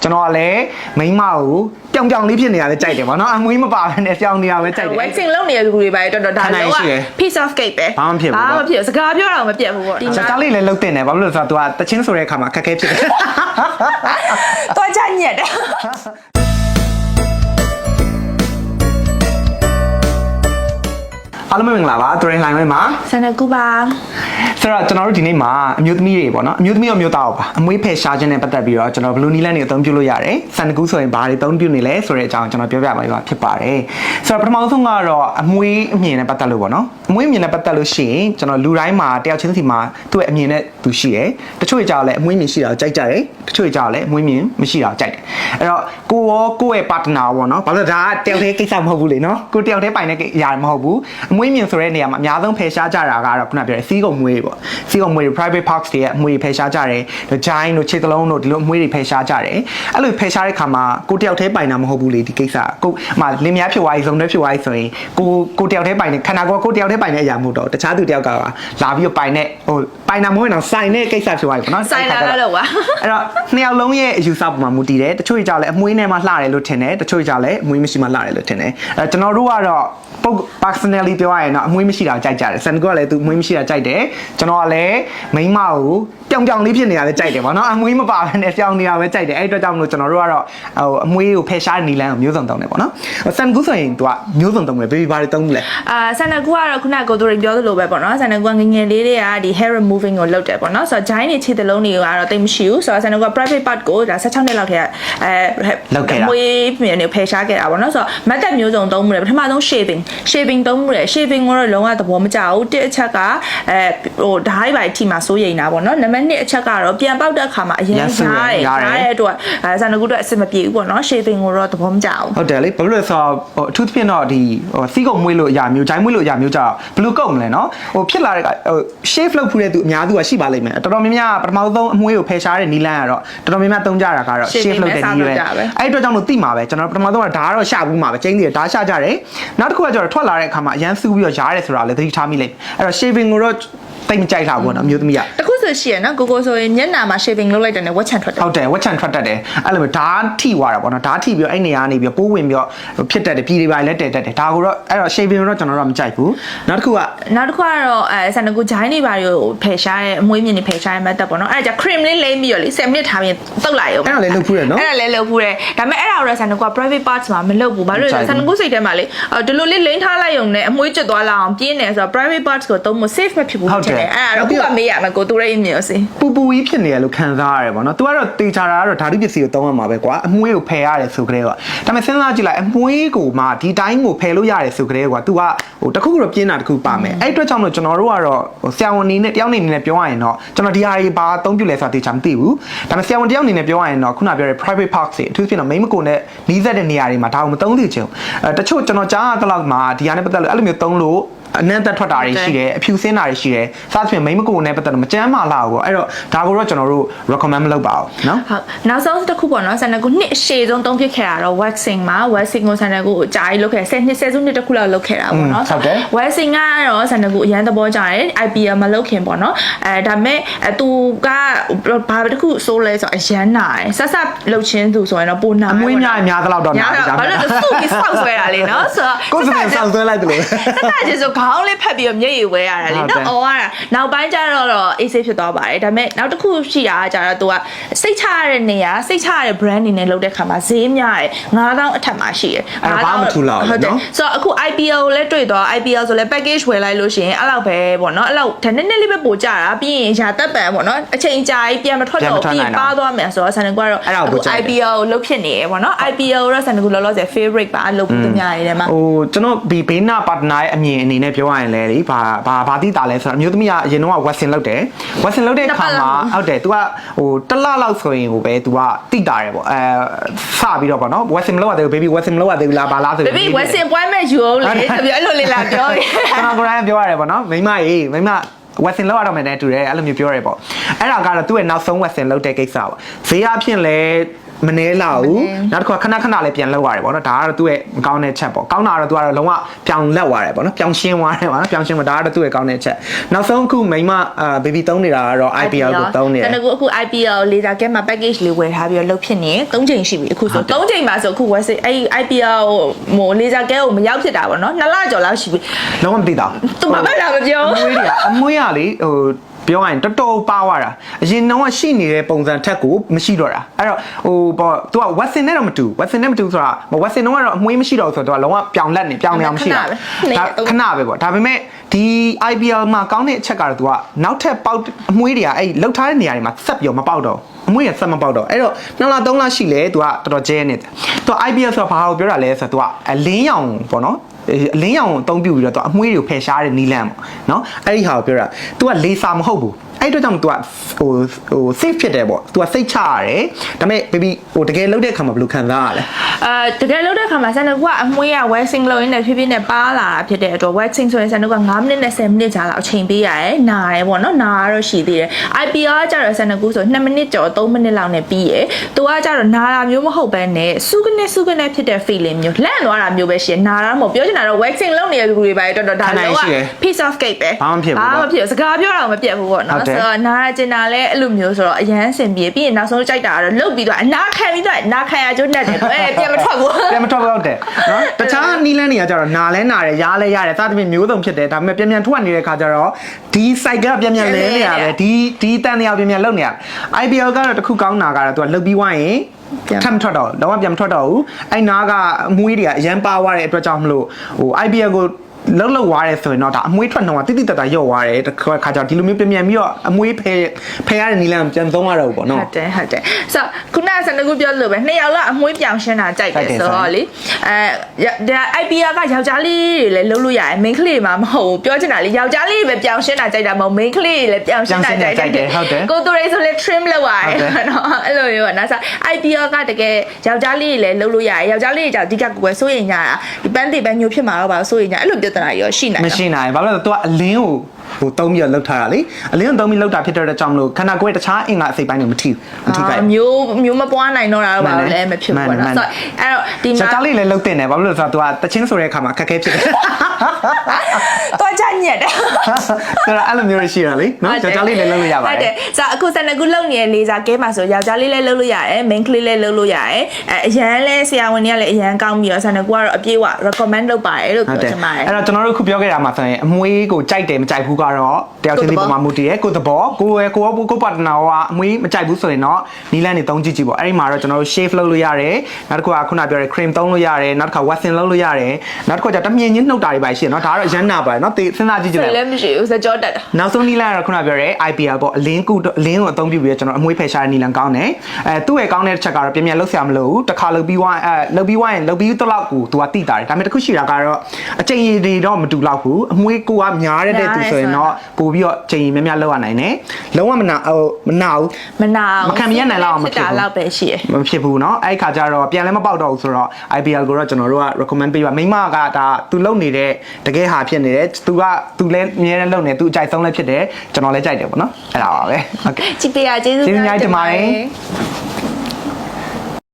ကျွန်တော်ကလည်းမိန်းမကိုပြောင်ပြောင်လေးဖြစ်နေရတယ်ကြိုက်တယ်ဗောနော်အမွေးမပါဘဲနဲ့ပြောင်နေရပဲကြိုက်တယ် waxing လုပ်နေတဲ့လူတွေပဲတော်တော်ဒါလုံးဝ piece of cake ပဲ ဘာမှမဖြစ်ဘူး ဘာမှမဖြစ်စကားပြောတာမပြတ်ဘူးပေါ့ဒီ စကားလေးလည်းလှုပ်တင်တယ်ဘာလို့လဲဆိုတော့ तू ကတချင်းဆိုတဲ့အခါမှာခက်ခဲဖြစ်တယ် တော့ကြညက်တယ်အားလုံးမင်္ဂလာပါတူရင်လိုင်းဝဲမှာ ဆန်နကူပါဆိုတော့ကျွန်တော်တို့ဒီနေ့မှာအမျိုးသမီးတွေပေါ့နော်အမျိုးသမီးရောမျိုးသားရောပါအမွေးဖယ်ရှားခြင်းနဲ့ပတ်သက်ပြီးတော့ကျွန်တော်ဘလူးနီလန်တွေအသုံးပြုလို့ရတယ်ဆန်နကူဆိုရင်ဘာတွေအသုံးပြုနေလဲဆိုတဲ့အကြောင်းကျွန်တော်ပြောပြပါလိမ့်မှာဖြစ်ပါတယ်ဆိုတော့ပထမဆုံးကတော့အမွေးအမြင်နဲ့ပတ်သက်လို့ပေါ့နော်အမွေးအမြင်နဲ့ပတ်သက်လို့ရှိရင်ကျွန်တော်လူတိုင်းမှာတယောက်ချင်းစီမှာသူ့ရဲ့အမြင်နဲ့သူရှိတယ်တချို့ကြောက်လဲအမွေးမြင်ရှိတာကိုကြိုက်ကြတယ်တချို့ကြောက်လဲအမွေးမြင်မရှိတာကိုကြိုက်တယ်အဲ့တော့ကိုရောကိုယ့်ရဲ့ partner ပေါ့နော်ဘာလို့ဒါကတယောက်တည်းကိစ္စမဟုတ်ဘူးလေနော်ကိုတယောက်တည်းပိုင်တဲ့အရာမဟုတ်ဘူးအမွေးမြင်ဆိုတဲ့နေရာမှာအများဆုံးဖယ်ရှားကြတာကတော့ခုနပြောတဲ့စီးကုံမွေးပေါ့စီးကုံမွေး private parks တွေရဲ့အမွေးဖယ်ရှားကြတယ်ဂျိုင်းတို့ခြေသလုံးတို့ဒီလိုအမွေးတွေဖယ်ရှားကြတယ်အဲ့လိုဖယ်ရှားတဲ့ခါမှာကိုတယောက်တည်းပိုင်တာမဟုတ်ဘူးလေဒီကိစ္စကိုမှလင်းများဖြစ်သွားပြီစုံတွဲဖြစ်သွားပြီဆိုရင်ကိုတယောက်တည်းပိုင်တဲ့ခန္ဓာကိုယ်ကိုတယောက်တည်းပိုင်တဲ့အရာမဟုတ်တော့တခြားသူတယောက်ကလာပြီးတော့ပိုင်တဲ့ဟိုပိုင်တာမဟုတ်ရင်တော့စိုင်တဲ့ကိစ္စဖြစ်သွားပြီပေါ့နော်စိုင်လာလို့ပါအဲ့တော့နှစ်ယောက်လုံးရဲ့အယူဆပုံမှာမူတည်တယ်တချို့ကြောင့်လည်းအမွေးနဲ့မှလှတယ်လို့ထင်တယ်တချို့ကြောင့်လည်းအမွေးမရှိမှလှတယ်လို့ထင်တယ်အဲ့ကျွန်တော်တို့ကတော့ personally ပြောရရင်တော့အမွေးမရှိတာကြိုက်ကြတယ်ဆန်ကလည်းသူအမွေးမရှိတာကြိုက်တယ်ကျွန်တော်ကလည်းမိန်းမကိုပြောင်ပြောင်လေးဖြစ်နေရတယ်ကြိုက်တယ်ဗောနော်အမွေးမပါဘဲနဲ့ပြောင်နေတာပဲကြိုက်တယ်အဲ့အတွက်ကြောင့်မလို့ကျွန်တော်တို့ကတော့ဟိုအမွေးကိုဖယ်ရှားနေလမ်းကိုမျိုးစုံတုံးတယ်ဗောနော်ဆန်ကူဆိုရင်သူကမျိုးစုံတုံးတယ် baby ဘာတွေတုံးလဲဆန်နကူကတော့ခုနကကိုတို့ပြောသလိုပဲပေါ့နော်ဆန်နကူကငငယ်လေးတွေကဒီ hair removing ကိုလုပ်တယ်ပေါ့နော်ဆိုတော့ giant တွေခြေသလုံးတွေကတော့တိတ်မရှိဘူးဆိုတော့ဆန်နကူက private part ကိုဒါ16နှစ်လောက်ထဲအမွေးမြင်နေဖယ်ရှားခဲ့တာပေါ့နော်ဆိုတော့မတ်တက်မျိုးစုံတုံးမှုတယ်ပထမဆုံး shaving တုံးမှုတယ် shaving ကိုတော့လုံးဝသဘောမကျဘူးတစ်အချက်ကဟိုဓာတ်ရိုက်ထိမှစိုးရိမ်တာပေါ့နော်နံပါတ်2အချက်ကတော့ပြန်ပေါက်တဲ့အခါမှာအရင်ရားတဲ့အတွက်ဆန်နကူတော့အဆင်မပြေဘူးပေါ့နော် shaving ကိုတော့သဘောမကျဘူးဟုတ်တယ်လေဘာလို့လဲဆိုတော့အထူးသဖြင့်တော့ဒီစီးကုံမွေးလို့အရာမျိုးဂျိုင်းမွေးလို့အရာမျိုးကြောင့်ဘယ်လိုကုန်မလဲနော်ဟိုဖြစ်လာတဲ့shave လုပ်ဖူးတဲ့သူအများစုကရှိပါလိမ့်မယ်တော်တော်များများပထမဆုံးအမွေးကိုဖယ်ရှားတဲ့နီလန်းကတော့တော်တော်များများသုံးကြတာကတော့ shave လုပ်တဲ့နီးပဲအဲ့အတွက်ကြောင့်လို့သိမှာပဲကျွန်တော်ပထမဆုံးကဓာတ်ကတော့ရှာဘူးမှာပဲကျင်းတွေဓာတ်ရှာကြတယ်နောက်တစ်ခုကကျတော့ထွက်လာတဲ့အခါမှာအရန်စူးပြီးတော့ရားတယ်ဆိုတာလည်းသတိထားမိလိမ့်အဲ့တော့ shaving ကိုတော့တိတ်မကြိုက်တာပေါ့နော်မျိုးသမီးကတခုဆိုရှိရနော်ကိုဆိုရင်မျက်နှာမှာ shaving လုပ်လိုက်တယ်နဲ့ဝက်ချန်ထွက်တယ်ဟုတ်တယ်ဝက်ချန်ထွက်တတ်တယ်အဲ့လိုမျိုးဓာတ်ထိသွားတာပေါ့နော်ဓာတ်ထိပြီးတော့အဲ့နေရာကနေပြီးပိုးဝင်ပြီးတော့ဖြစ်တတ်တယ်ပြည်တွေပါလည်းတည်တတ်တယ်ဒါကိုတော့အဲ့တော့ shaving တော့ကျွန်တော်တို့မကြိုက်ဘူးနောက်တစ်ခုကတော့ဆန်နကူဂျိုင်းတွေပါတွေကိုဖယ်ရှားရဲ့အမွေးမြင့်တွေဖယ်ရှားရဲ့ method ပေါ့နော်အဲ့ဒါကြ cream လေးလိမ့်ပြီးတော့လေ10မိနစ်ထားပြီးတုပ်လိုက်ရောအဲ့ဒါလည်းလုပ်ဖူးတယ်နော်အဲ့ဒါလည်းလုပ်ဖူးတယ်ဒါပေမဲ့အဲ့ဒါတော့ဆန်နကူက private parts မှာမလုပ်ဘူးဘာလို့လဲဆန်နကူစိတ်ထဲမှာလေဒီလိုလေးလိမ့်ထားလိုက်ရုံနဲ့အမွေးကျွတ်သွားလာအောင်ပြင်းနေဆိုတော့ private parts ကိုသုံးဖို့ safe မဖြစ်ဘူးဖြစ်တယ်အဲ့ဒါတော့ခုကမေးရမယ်ကိုတူရဲ့အမြင်စီပူကြီးဖြစ်နေရလို့ခံစားရတယ်ပေါ့နော်သူကတော့တေချာတာကတော့ဓာတုပစ္စည်းကိုသုံးရမှာပဲကွာအမွေးကိုဖယ်ရတယ်ဆိုကြတဲ့ကွာဒါပေမဲ့စဉ်းစားကြည့်လိုက်အမွေးကိုမှဒီတိုင်းကိုဖယ်လို့ရတယ်ဆိုကြတဲ့ကွာ तू ကဟိုတခုတော့ပြင်းတာတခုပါမယ်အဲ့အတွက်ကြောင့်မလို့ကျွန်တော်တို့ကတော့ဆရာဝန်နေနဲ့တယောက်နေနဲ့ပြောရရင်တော့ကျွန်တော်ဒီဟာတွေဘာအသုံးပြုလဲဆိုတာတေချာမသိဘူးဒါပေမဲ့ဆရာဝန်တယောက်နေနဲ့ပြောရရင်တော့ခုနပြောတဲ့ private parks တွေအထူးသဖြင့်တော့မိန်းမကိုနဲ့နီးစပ်တဲ့နေရာတွေမှာဒါကိုမသုံးသင့်ချင်တချို့ကျွန်တော်ကြားရတဲ့လောက်မှာဒီဟာနဲ့ပတ်သက်လို့အဲ့လိုမျိုးသုံးလို့အနံ့တက်ထွက်တာတွေရှိတယ်အဖြူစင်းတာတွေရှိတယ်စသဖြင့်မိန်းမကိုနဲ့ပတ်သက်လို့မကြမ်းမာလာဘူးအဲ့တော့ဒါကိုတော့ကျွန်တော်တို့ recommend မလုပ်ပါဘူးเนาะဟုတ်နောက်ဆုံးတစ်ခုပေါ့နော်ဆန်နကူနှစ်အရှည်ဆုံးသုံးဖြစ်ခဲ့တာတော့ waxing မှာ waxing ကိုဆန်နကူအကြာကြီးလုပ်ခဲ့10စုနှစ်တစ်ခုလောက်လုပ်ခဲ့တာပေါ့နော်ဟုတ်တယ် waxing ကတော့ဆန်နကူအရန်သဘောကျတယ် IPL မလုပ်ခင်ပေါ့နော်ဒါပေမဲ့သူကဘာတစ်ခုစိုးလဲဆိုအရန်နာတယ်ဆက်ဆက်လုပ်ချင်းသူဆိုရင်တော့ပိုနာအမွေးများများတော့တော့နာတယ်ဘာလို့လဲစုပြီးစောက်ဆွဲတာလေနော်ဆိုတော့ကိုယ်စနေစောက်ဆွဲလိုက်တယ်လို့ဆက်ဆက်ချင်းဆိုခေါင်းလေးဖက်ပြီးတော့မျက်ရည်ဝဲရတာလေနော်အော်ရတာနောက်ပိုင်းကျတော့အေးဆေးဖြစ်သွားပါတယ်ဒါပေမဲ့နောက်တစ်ခုရှိတာကကျတော့သူကစိတ်ချရတဲ့နေရာစိတ်ချရတဲ့ brand အနေနဲ့လုပ်တဲ့ခါမှာဈေးများတယ်9000အထက်မှာရှိတယ်ဘာမှမထူလောက်ဘူးနော်ဆိုတော့အခု IPL ကိုလည်းတွေ့တော့ IPL ဆိုလည်း package ဝယ်လိုက်လို့ရှိရင်အဲ့လောက်ပဲပေါ့နော်အဲ့လောက်နည်းနည်းလေးပဲပို့ကြတာပြီးရင်ရာသက်ပံပေါ့နော်အချိန်ကြာကြီးပြန်မထွက်တော့ပြီးပါသွားမယ်ဆိုတော့ဆန်နကူကတော့အခု IPL ကိုလုပ်ဖြစ်နေရပေါ့နော် IPL တော့ဆန်နကူလောလောဆယ် favorite ပါလုပ်ပြီးသူများရည်ထဲမှာဟိုကျွန်တော်ဘေးနာ partner ရဲ့အမြင်အနေနဲ့ပြောရရင်လေဘာသိတာလဲဆိုတော့အမျိုးသမီးကအရင်တော့ Western လုပ်တယ် Western လုပ်တဲ့အခါမှာဟုတ်တယ် तू ကဟိုတစ်လလောက်ဆိုရင်ဟိုပဲ तू ကတိတာတယ်ပေါ့စပြီးတော့ပေါ့နော် Western မလုပ်ရသေးဘူး baby Western မလုပ်ရသေးဘူးလားဘာလားဆို baby Western ပွဲမဲ့ယူအောင်လေတပြအဲ့လိုလေးလာပြောတယ်ကျွန်တော်ကိုယ်တိုင်ပြောရတယ်ပေါ့နော်မိမကြီးမိမWestern လောက်ရတော့မယ်နဲ့တူတယ်အဲ့လိုမျိုးပြောရဲပေါ့အဲ့ဒါကတော့သူ့ရဲ့နောက်ဆုံး Western လောက်တဲ့ကိစ္စပေါ့ဈေးအဖြစ်လဲ မနေလာဘူးနောက်တစ်ခါခဏခဏလေးပြန်လောက်ရတယ်ပေါ့နော်ဒါကတော့သူ့ရဲ့မကောင်းတဲ့ချက်ပေါ့ကောင်းတာတော့သူကတော့လုံးဝပြောင်းလက်သွားတယ်ပေါ့နော်ပြောင်းရှင်းသွားတယ်ပေါ့နော်ပြောင်းရှင်းသွားဒါကတော့သူ့ရဲ့ကောင်းတဲ့ချက်နောက်ဆုံးအခုမိမbaby သုံးနေတာကတော့ IPL ကိုသုံးနေတယ်ကျွန်တော်အခု IPL လေးစားကဲမှာ package လေးဝယ်ထားပြီးတော့လုပ်ဖြစ်နေ3ချိန်ရှိပြီအခုဆို3ချိန်မှာဆိုအခု web အဲ့ IPL ဟိုလေးစားကဲကိုမရောက်ဖြစ်တာပေါ့နော်2လကျော်လောက်ရှိပြီလုံးဝမသိတာသူမပတ်လာမပြောအမွေးရလေဟိုပြောရင်တော်တော်ပါသွားတာအရင်တော့ရှိနေတဲ့ပုံစံထက်ကိုမရှိတော့တာအဲ့တော့ဟိုပေါ့ तू က Watson နဲ့တော့မတူ Watson နဲ့မတူဆိုတာ Watson တော့ကတော့အမွေးမရှိတော့ဆိုတော့ तू ကလုံးဝပြောင်းလက်နေပြောင်းနေအောင်မရှိတာခဏပဲပေါ့ဒါပေမဲ့ဒီ IPL မှာကောင်းတဲ့အချက်ကတော့ तू ကနောက်ထပ်ပေါက်အမွေးတွေကအဲ့လှုပ်ထားတဲ့နေရာတွေမှာဆက်ပြီးမပေါက်တော့အမွေးရဆက်မပေါက်တော့အဲ့တော့2လ3လရှိလေ तू ကတော်တော်ကျဲနေတယ် तू IPL ဆိုတာဘာကိုပြောတာလဲဆိုတော့ तू ကအလင်းရောင်ပေါ့နော်အလင်းရောင်အသုံးပြုပြီးတော့ तू အမွေးတွေကိုဖယ်ရှားတဲ့နီလန်ပေါ့နော်အဲ့ဒီဟာကိုပြောတာ तू ကလေစာမဟုတ်ဘူးအဲ့တော့ကြောင့် तू ကဟို safe ဖြစ်တယ်ပေါ့ तू ကစိတ်ချရတယ်ဒါပေမဲ့ baby ဟိုတကယ်လုပ်တဲ့အခါမှာဘယ်လိုခံစားရလဲတကယ်လုပ်တဲ့အခါမှာဆန်နုကအမွှေးရ waxing လုပ်ရင်းနဲ့ဖြည်းဖြည်းနဲ့ပါလာတာဖြစ်တဲ့အတွက် waxing ဆိုရင်ဆန်နုက9မိနစ်နဲ့10မိနစ်ကြာလောက်အချိန်ပေးရတယ်နားတယ်ပေါ့နော်နားရတော့ရှိသေးတယ် IPL ကကြတော့ဆန်နုကူဆို2မိနစ်ကျော်3မိနစ်လောက်နဲ့ပြီးရယ်သူကကြတော့နားတာမျိုးမဟုတ်ဘဲနဲ့စုကနေဖြစ်တဲ့ feeling မျိုးလန့်သွားတာမျိုးပဲရှိနားတာမဟုတ်ပြောချင်တာတော့ waxing လုပ်နေတဲ့လူတွေပဲတော်တော်ဒါတော့ piece of cake ပဲဘာမှမဖြစ်စကားပြောတာမပြတ်ဘူးပေါ့နော်ဆိုတော့နားကျင်တာလဲအဲ့လိုမျိုးဆိုတော့အရန်အဆင်ပြေပြီးရင်နောက်ဆုံးကြိုက်တာကတော့လုတ်ပြီးတော့အနာခံပြီးတော့နာခံရကျိုးနဲ့တယ်ပြန်မထွက်ဘူးပြန်မထွက်တော့တယ်နော်တခြားနီးလန်းတွေကကြတော့နာလဲနာတယ်ရားလဲရတယ်စသဖြင့်မျိုးစုံဖြစ်တယ်ဒါပေမဲ့ပြန်ထွက်နေတဲ့ခါကျတော့ဒီ site ကပြန်လဲနေရပဲဒီတန်တရားပြန်လုတ်နေရ IPL ကတော့တခုကောင်းတာကတော့သူကလုတ်ပြီးွားရင်ထမ်ထွက်တော့တော့ပြန်မထွက်တော့ဘူးအဲ့နာကအမွှေးတွေကအရန်ပါသွားတဲ့အတွက်ကြောင့်မလို့ဟို IPL ကိုလောက်သွားရဲဆိုရင်တော့ဒါအမွှေးထွက်တော့တိတိတတ်တာရော့သွားတယ်တခါကျတော့ဒီလိုမျိုးပြန်ပြီးတော့အမွှေးဖယ်ရတဲ့နီလန်ပြန်သုံးရတော့ပေါ့နော်ဟုတ်တယ်ဆိုတော့ခုနကစနကူပြောလို့ပဲ2ယောက်လောက်အမွှေးပြောင်းရှင်းတာကြိုက်တယ်ဆိုတော့လေဒါ IPL ကယောက်ျားလေးတွေလည်းလုပ်လို့ရတယ် main ကလေးမှမဟုတ်ဘူးပြောချင်တာလေယောက်ျားလေးပဲပြောင်းရှင်းတာကြိုက်တာမဟုတ် main ကလေးတွေလည်းပြောင်းရှင်းတာကြိုက်တယ်ဟုတ်တယ်ကိုသူတွေဆိုလည်း trim လုပ်ရတယ်နော်အဲ့လိုမျိုးနော်ဆို IPL ကတကယ်ယောက်ျားလေးတွေလည်းလုပ်လို့ရတယ်ယောက်ျားလေးတွေကြောင့်အဓိကကိုယ်စိုးရင်ညာဒီပန်းတိပန်းညိုဖြစ်မှာတော့ပါစိုးရင်ညာအဲ့လိုပြဿနာရောရှိနေမရှိနိုင်ဘာလို့လဲဆိုတော့ तू ကအလင်းကိုဟိုသုံးပြီးတော့လှုပ်ထားတာလေအလင်းကိုသုံးပြီးလှုပ်တာဖြစ်တဲ့ကြောင့်မလို့ခန္ဓာကိုယ်တခြားအင်္ဂါအစိတ်ပိုင်းတွေမထိခိုက်မျိုးမပွားနိုင်တော့တာတော့ဘာလို့လဲမဖြစ်ဘူးနော်ဆိုတော့အဲ့တော့ဒီမှာကြားလေးလည်းလှုပ်တင်တယ်ဘာလို့လဲဆိုတော့ तू ကတချင်းဆိုတဲ့အခါမှာခက်ခဲဖြစ်တယ်တော့ချညက်တယ်ဆိုတော့အဲ့လိုမျိုးရှိရလေနော်ကြားလေးလည်းလှုပ်လို့ရပါတယ်ဟုတ်တယ်ဆိုတော့အခုစနကူလှုပ်နေတဲ့လေစာကဲမှာဆိုယောက်ျားလေးလည်းလှုပ်လို့ရတယ် main ကလေးလည်းလှုပ်လို့ရတယ်အရန်လဲဆရာဝန်တွေကလည်းအရန်ကောင်းပြီးတော့စနကူကတော့အပြည့်အဝ recommend လုပ်ပါတယ်လို့ပြောချင်ပါတယ်အဲ့တော့ကျွန်တော်တို့ခုပြောခဲ့တာမှာဆိုရင်အမွေးကိုကြိုက်တယ်မကြိုက်ဘူးကတော့တယောက်ချင်းဒီပုံမှာမူတည်ရဲကိုသဘောကိုပါတနာကအမွေးမကြိုက်ဘူးဆိုရင်တော့နီလန်နေသုံးကြည့်ပေါ့အဲ့ဒီမှာတော့ကျွန်တော်တို့ shave လုပ်လို့ရတယ်နောက်တစ်ခုကခုနပြောတဲ့ cream သုံးလို့ရတယ်နောက်တစ်ခါ waxing လုပ်လို့ရတယ်နောက်တစ်ခါကျတမြင်ချင်းနှုတ်တာတွေပါရှိတယ်နော်ဒါကတော့ရမ်းနာပါတယ်နော်စဉ်းစားကြည့်ကြည့်လိုက်လည်းမရှိဘူးစကြောတက်တာနောက်ဆုံးနီလန်ကတော့ခုနပြောတဲ့ IPL ပေါ့အလင်းကိုအသုံးပြုပြီးကျွန်တော်အမွေးဖယ်ရှားတဲ့နီလန်ကောင်းတယ်သူ့ရဲ့ကောင်းတဲ့ချက်ကတော့ပြန်လှုပ်ဆရာမလို့ဘူးတစ်ခါလှုပ်ပြီးွားလှုပ်ပြီးတော့လောက်ကိုသူကတိတာတယ်ဒါပေမဲ့တစ်ခုရှိတာကတော့အချိန်ရည်တွေတော့မတူတော့ဘူးအမွေးကိုကများတဲ့သူဆိုရင်တော့ပို့ပြီးတော့ချိန်ရည်များလောက်ရနိုင်တယ်လုံးဝမနာမခံမရနိုင်လောက်အောင်မဖြစ်ဘူးလောက်ပဲရှိတယ်မဖြစ်ဘူးเนาะအဲ့ခါကျတော့ပြန်လည်းမပေါက်တော့ဘူးဆိုတော့ IPL ကိုတော့ကျွန်တော်တို့က recommend ပေးပါမိမကဒါသူလုံနေတဲ့တကယ်ဟာဖြစ်နေတယ်သူလည်းအများနဲ့လုံနေသူအကြိုက်ဆုံးလည်းဖြစ်တယ်ကျွန်တော်လည်းကြိုက်တယ်ပေါ့နော်အဲ့ဒါပါပဲဟုတ်ကဲ့ကြည့်ပေးရကျေးဇူးတင်ပါတယ်